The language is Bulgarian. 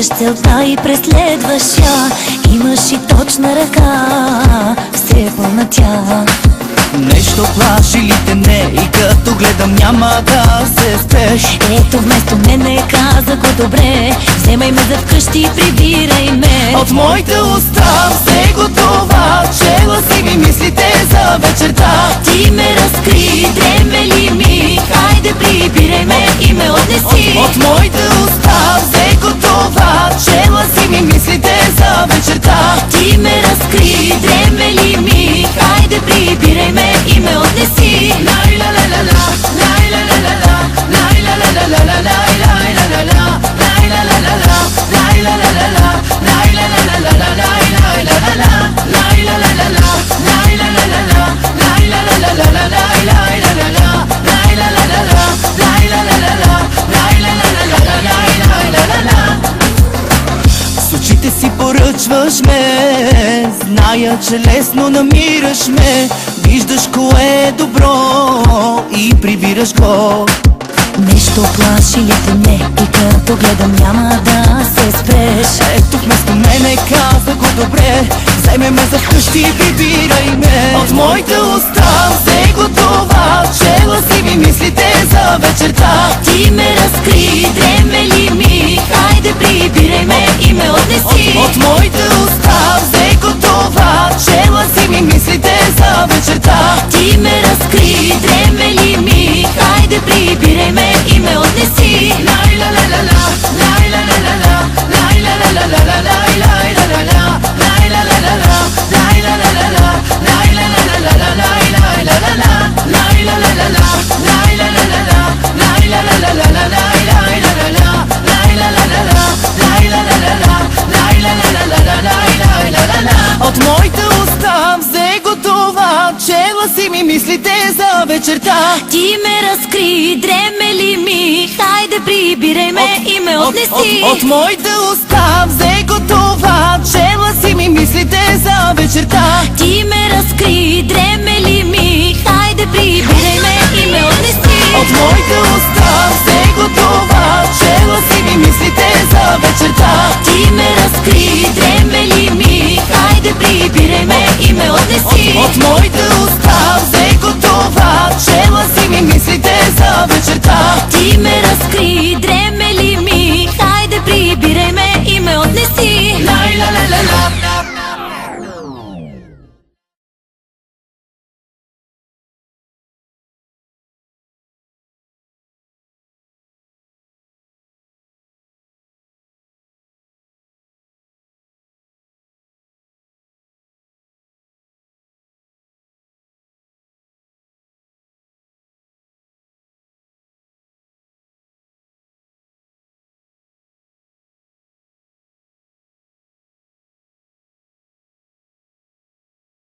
имаш целта и преследваш я, имаш и точна ръка, все е пълна тя. Нещо плаши ли те не и като гледам няма да се спеш? Ето вместо мене каза го добре, вземай ме за вкъщи и прибирай ме. От моите уста взе го това, чела си ми мислите за вечерта. Ти ме разкри, дреме ли ми, хайде прибирай ме и ме отнеси. От моите уста взе го това, чела си ми мислите за вечерта. Ти ме разкри, дреме ли ми, хайде прибирай ме и ме отнеси. С очите си поръчваш ме, зная, че лесно намираш ме. Виждаш кое е добро и прибираш го. Нещо плаши ли те не и като гледам няма да се спреш. Ето вместо мене каза го добре, вземе ме за вкъщи и прибирай ме. От моите уста взе го това, чела си ми мислите за вечерта. Ти ме разкри, дреме ли ми, хайде прибирай ме и ме отнеси. От моите уста взе го това, чела си ми мислите за вечерта. Ти ме разкри, дреме ли ми, хайде прибирай ме и ме отнеси. От моите уста взе го това, чела си ми мислите за вечерта. Ти ме разкри, дреме ли ми, хайде прибирай ме и ме отнеси. От моите уста взе го това, чела си ми мислите за вечерта. Ти ме разкри, дреме ли ми, хайде прибирай ме и ме отнеси. От моите уста взе го това, чела си ми мислите за вечерта. Ти ме разкри, дреме ли ми, хайде прибирай ме и ме отнеси. От моите уста